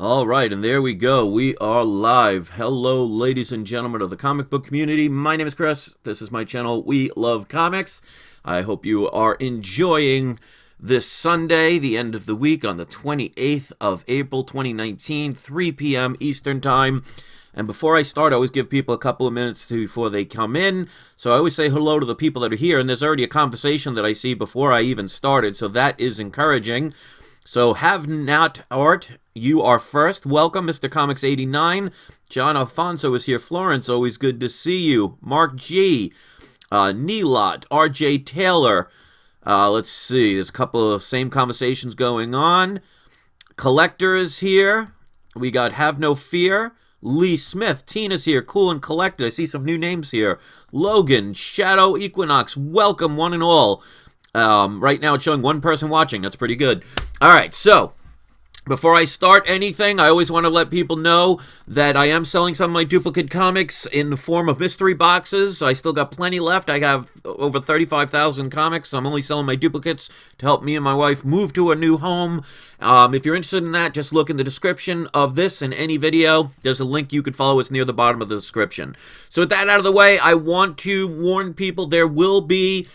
All right, and there we go. We are live. Hello, ladies and gentlemen of the comic book community. My name is Chris. This is my channel, We Love Comics. I hope you are enjoying this Sunday, the end of the week, on the 28th of April, 2019, 3 p.m. Eastern Time. And before I start, I always give people a couple of minutes before they come in. So I always say hello to the people that are here, and there's already a conversation that I see before I even started, so that is encouraging. So have not art, you are first. Welcome, Mr. Comics 89. John Alfonso is here. Florence, always good to see you. Mark G. Neelot, RJ Taylor. Let's see, there's a couple of same conversations going on. Collector is here. We got Have No Fear. Lee Smith, Tina's here, Cool and Collected. I see some new names here. Logan, Shadow Equinox, welcome one and all. Right now it's showing one person watching. That's pretty good. All right, so before I start anything, I always want to let people know that I am selling some of my duplicate comics in the form of mystery boxes. I still got plenty left. I have over 35,000 comics. I'm only selling my duplicates to help me and my wife move to a new home. If you're interested in that, just look in the description of this and any video. There's a link you could follow. It's near the bottom of the description. So with that out of the way, I want to warn people there will be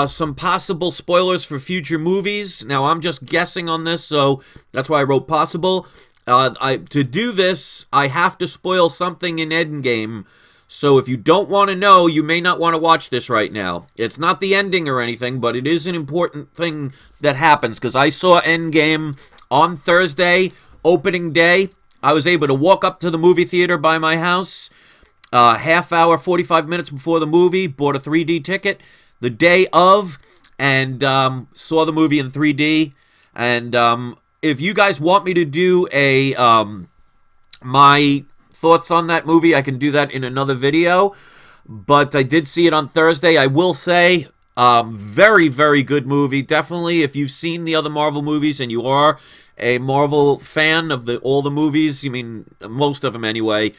some possible spoilers for future movies. Now, I'm just guessing on this, so that's why I wrote possible. To do this, I have to spoil something in Endgame. So if you don't want to know, you may not want to watch this right now. It's not the ending or anything, but it is an important thing that happens, because I saw Endgame on Thursday, opening day. I was able to walk up to the movie theater by my house, half hour, 45 minutes before the movie, bought a 3D ticket the day of, and saw the movie in 3D. And if you guys want me to do my thoughts on that movie, I can do that in another video. But I did see it on Thursday. I will say, very, very good movie. Definitely, if you've seen the other Marvel movies and you are a Marvel fan of all the movies, I mean, most of them anyway,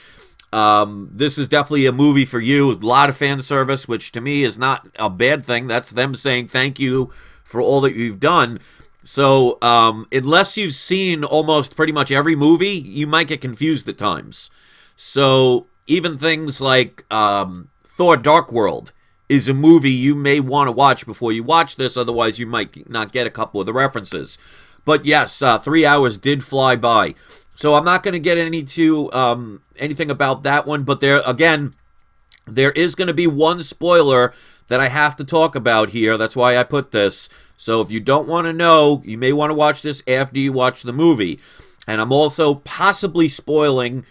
this is definitely a movie for you. A lot of fan service, which to me is not a bad thing. That's them saying thank you for all that you've done. So unless you've seen almost pretty much every movie, you might get confused at times. So even things like Thor Dark World is a movie you may want to watch before you watch this. Otherwise, you might not get a couple of the references. But yes, 3 hours did fly by. So I'm not going to get into anything about that one, but there is going to be one spoiler that I have to talk about here. That's why I put this. So if you don't want to know, you may want to watch this after you watch the movie. And I'm also possibly spoiling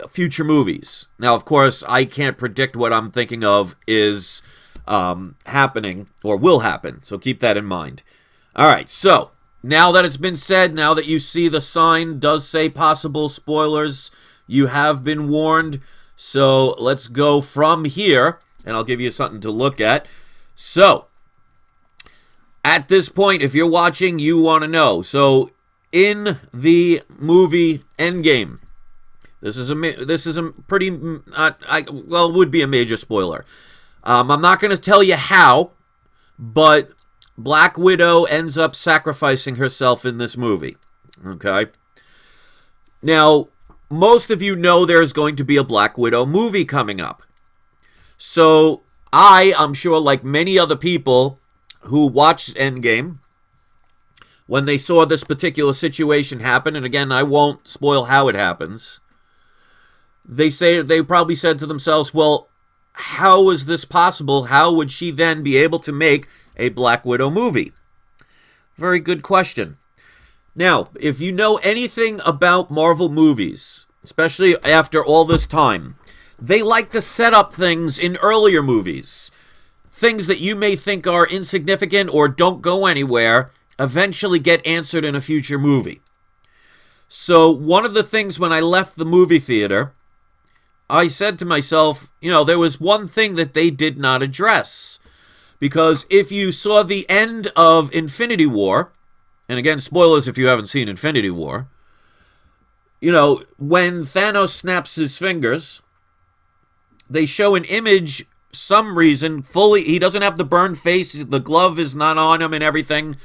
future movies. Now, of course, I can't predict what I'm thinking of is happening or will happen. So keep that in mind. All right, so now that it's been said, now that you see the sign does say possible spoilers, you have been warned. So let's go from here, and I'll give you something to look at. So, at this point, if you're watching, you want to know. So, in the movie Endgame, this is a pretty, it would be a major spoiler. I'm not going to tell you how, but Black Widow ends up sacrificing herself in this movie, okay? Now, most of you know there's going to be a Black Widow movie coming up. So, I'm sure, like many other people who watched Endgame, when they saw this particular situation happen, and again, I won't spoil how it happens, they probably said to themselves, well, how is this possible? How would she then be able to make a Black Widow movie? Very good question. Now, if you know anything about Marvel movies, especially after all this time, they like to set up things in earlier movies. Things that you may think are insignificant or don't go anywhere eventually get answered in a future movie. So one of the things when I left the movie theater, I said to myself, there was one thing that they did not address. Because if you saw the end of Infinity War, and again, spoilers if you haven't seen Infinity War, when Thanos snaps his fingers, they show an image, some reason, he doesn't have the burned face, the glove is not on him and everything,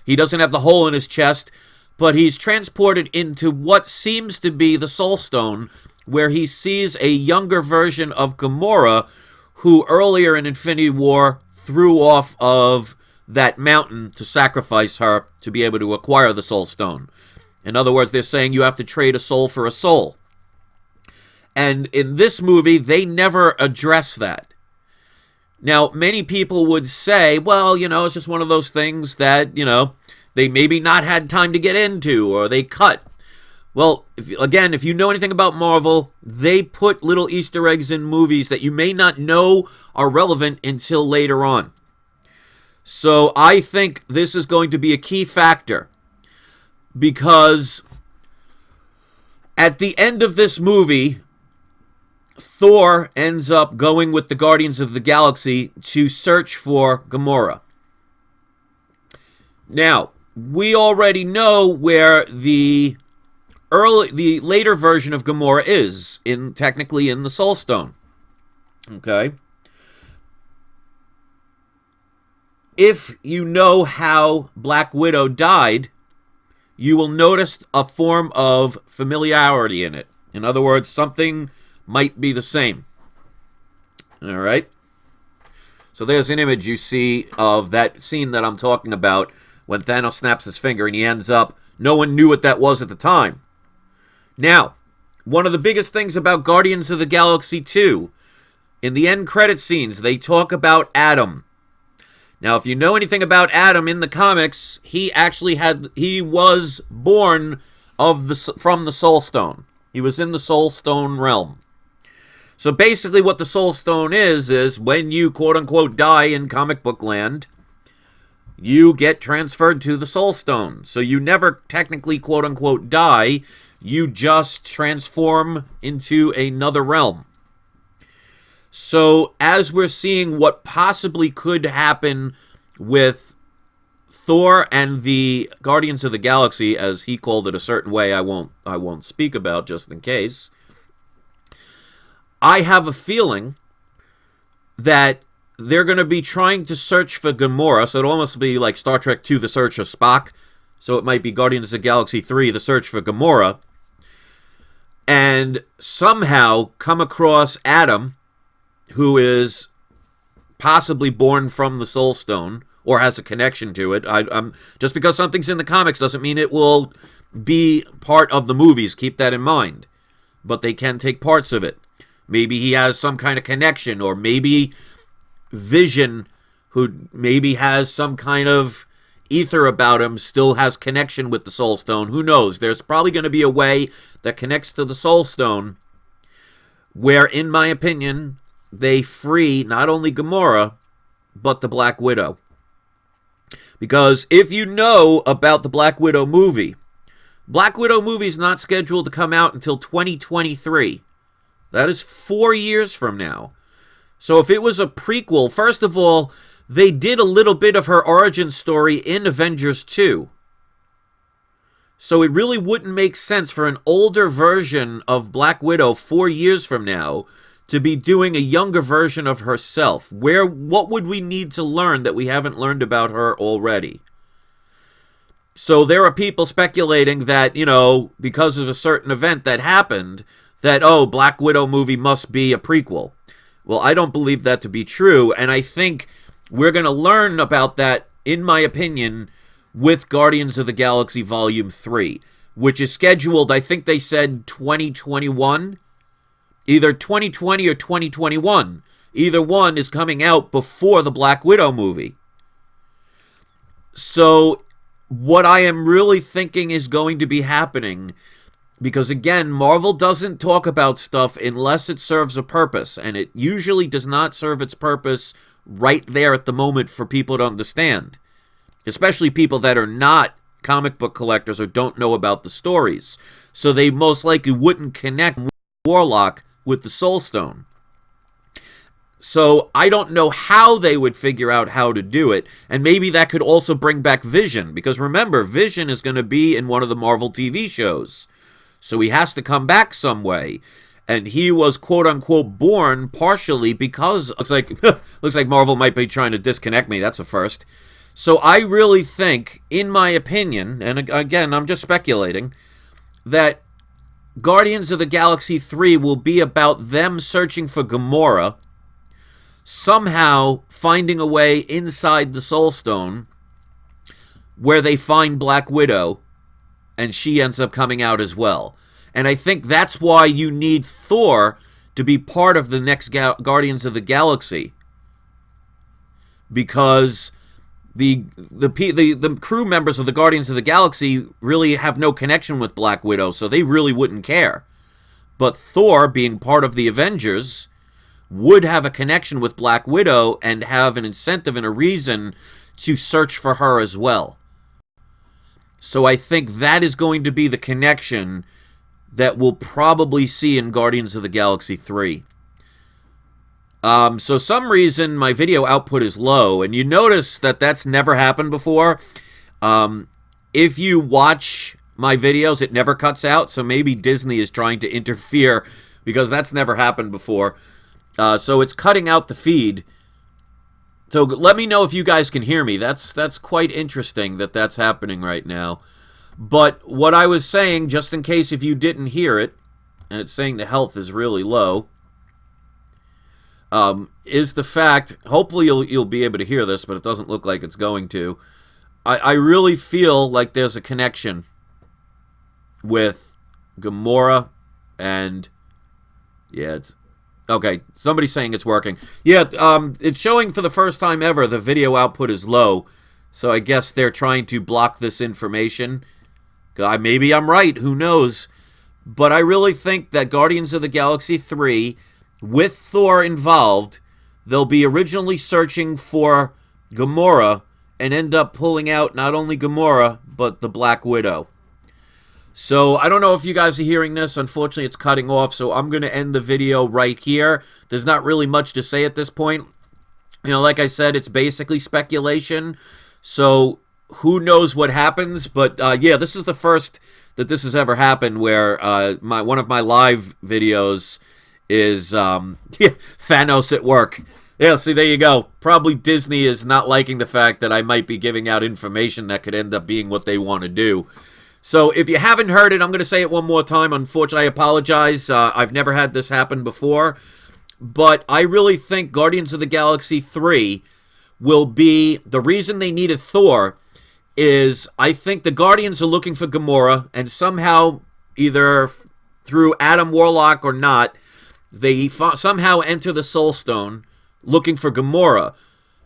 he doesn't have the hole in his chest, but he's transported into what seems to be the Soul Stone, where he sees a younger version of Gamora, who earlier in Infinity War threw off of that mountain to sacrifice her to be able to acquire the Soul Stone. In other words, they're saying you have to trade a soul for a soul. And in this movie, they never address that. Now, many people would say, well, it's just one of those things that, they maybe not had time to get into, or they cut. Well, if you know anything about Marvel, they put little Easter eggs in movies that you may not know are relevant until later on. So I think this is going to be a key factor, because at the end of this movie, Thor ends up going with the Guardians of the Galaxy to search for Gamora. Now, we already know where the later version of Gamora is, technically in the Soul Stone. Okay? If you know how Black Widow died, you will notice a form of familiarity in it. In other words, something might be the same. All right? So there's an image you see of that scene that I'm talking about when Thanos snaps his finger and he ends up, no one knew what that was at the time. Now, one of the biggest things about Guardians of the Galaxy 2, in the end credit scenes, they talk about Adam. Now, if you know anything about Adam in the comics, he was born from the Soul Stone. He was in the Soul Stone realm. So basically what the Soul Stone is when you quote-unquote die in comic book land, you get transferred to the Soul Stone. So you never technically quote-unquote die, you just transform into another realm. So as we're seeing what possibly could happen with Thor and the Guardians of the Galaxy, as he called it a certain way I won't speak about just in case, I have a feeling that they're going to be trying to search for Gamora, so it'll almost be like Star Trek II, The Search of Spock. So it might be Guardians of the Galaxy 3, The Search for Gamora, and somehow come across Adam, who is possibly born from the Soul Stone, or has a connection to it. I'm just because something's in the comics doesn't mean it will be part of the movies. Keep that in mind. But they can take parts of it. Maybe he has some kind of connection, or maybe Vision, who maybe has some kind of ether about him, still has connection with the Soul Stone. Who knows? There's probably going to be a way that connects to the Soul Stone where, in my opinion, they free not only Gamora, but the Black Widow. Because if you know about the Black Widow movie is not scheduled to come out until 2023. That is 4 years from now. So if it was a prequel, first of all, they did a little bit of her origin story in Avengers 2. So it really wouldn't make sense for an older version of Black Widow 4 years from now to be doing a younger version of herself. What would we need to learn that we haven't learned about her already? So there are people speculating that, because of a certain event that happened, that, Black Widow movie must be a prequel. Well, I don't believe that to be true, and I think we're going to learn about that, in my opinion, with Guardians of the Galaxy Volume 3, which is scheduled, I think they said 2021, either 2020 or 2021. Either one is coming out before the Black Widow movie. So what I am really thinking is going to be happening, because again, Marvel doesn't talk about stuff unless it serves a purpose, and it usually does not serve its purpose right there at the moment for people to understand, especially people that are not comic book collectors or don't know about the stories. So they most likely wouldn't connect Warlock with the Soul Stone. So I don't know how they would figure out how to do it, and maybe that could also bring back Vision, because remember, Vision is going to be in one of the Marvel TV shows. So he has to come back some way. And he was, quote-unquote, born partially because... Looks like Marvel might be trying to disconnect me. That's a first. So I really think, in my opinion, and again, I'm just speculating, that Guardians of the Galaxy 3 will be about them searching for Gamora, somehow finding a way inside the Soul Stone where they find Black Widow, and she ends up coming out as well. And I think that's why you need Thor to be part of the next Guardians of the Galaxy, because the crew members of the Guardians of the Galaxy really have no connection with Black Widow, so they really wouldn't care. But Thor, being part of the Avengers, would have a connection with Black Widow and have an incentive and a reason to search for her as well. So I think that is going to be the connection that we'll probably see in Guardians of the Galaxy 3. So some reason my video output is low, and you notice that that's never happened before. If you watch my videos, it never cuts out, so maybe Disney is trying to interfere, because that's never happened before. So it's cutting out the feed. So let me know if you guys can hear me. That's quite interesting that that's happening right now. But what I was saying, just in case if you didn't hear it, and it's saying the health is really low, is the fact, hopefully you'll be able to hear this, but it doesn't look like it's going to. I really feel like there's a connection with Gamora and, yeah, it's, okay, somebody's saying it's working. Yeah, it's showing for the first time ever the video output is low, so I guess they're trying to block this information. Maybe I'm right, who knows? But I really think that Guardians of the Galaxy 3, with Thor involved, they'll be originally searching for Gamora and end up pulling out not only Gamora, but the Black Widow. So I don't know if you guys are hearing this. Unfortunately, it's cutting off, so I'm going to end the video right here. There's not really much to say at this point. You know, like I said, it's basically speculation. So who knows what happens? But yeah, this is the first that this has ever happened where one of my live videos is Thanos at work. Yeah, see, there you go. Probably Disney is not liking the fact that I might be giving out information that could end up being what they want to do. So if you haven't heard it, I'm going to say it one more time. Unfortunately, I apologize. I've never had this happen before. But I really think Guardians of the Galaxy 3 will be... The reason they needed Thor is I think the Guardians are looking for Gamora, and somehow, either through Adam Warlock or not, they somehow enter the Soul Stone looking for Gamora.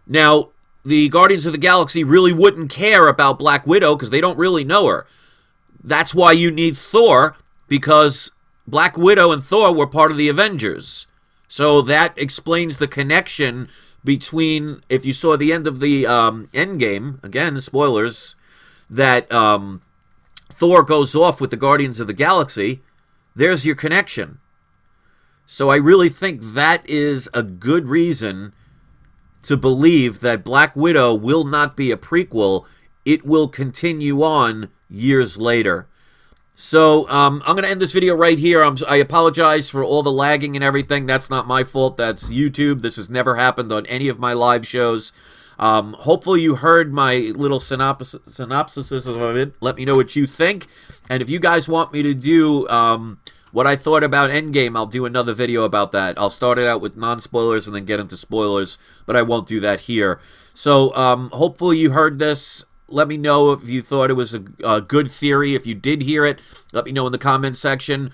Now, the Guardians of the Galaxy really wouldn't care about Black Widow because they don't really know her. That's why you need Thor, because Black Widow and Thor were part of the Avengers. So that explains the connection between, if you saw the end of the Endgame, again, spoilers, that Thor goes off with the Guardians of the Galaxy, there's your connection. So I really think that is a good reason to believe that Black Widow will not be a prequel. It will continue on years later. So I'm going to end this video right here. I apologize for all the lagging and everything. That's not my fault. That's YouTube. This has never happened on any of my live shows. Hopefully you heard my little synopsis of it. Let me know what you think. And if you guys want me to do what I thought about Endgame, I'll do another video about that. I'll start it out with non-spoilers and then get into spoilers, but I won't do that here. So hopefully you heard this. Let me know if you thought it was a good theory. If you did hear it, let me know in the comment section.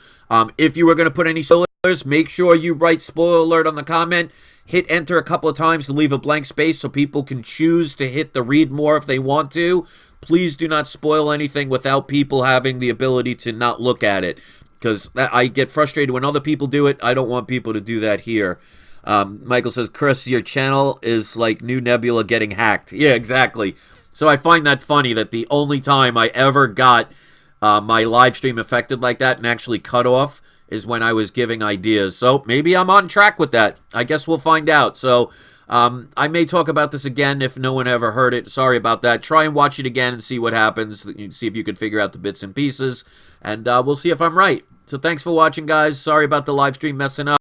If you were going to put any spoilers, make sure you write spoiler alert on the comment. Hit enter a couple of times to leave a blank space so people can choose to hit the read more if they want to. Please do not spoil anything without people having the ability to not look at it, because I get frustrated when other people do it. I don't want people to do that here. Michael says, Chris, your channel is like New Nebula getting hacked. Yeah, exactly. So I find that funny that the only time I ever got my live stream affected like that and actually cut off is when I was giving ideas. So maybe I'm on track with that. I guess we'll find out. So I may talk about this again if no one ever heard it. Sorry about that. Try and watch it again and see what happens. See if you can figure out the bits and pieces. And we'll see if I'm right. So thanks for watching, guys. Sorry about the live stream messing up.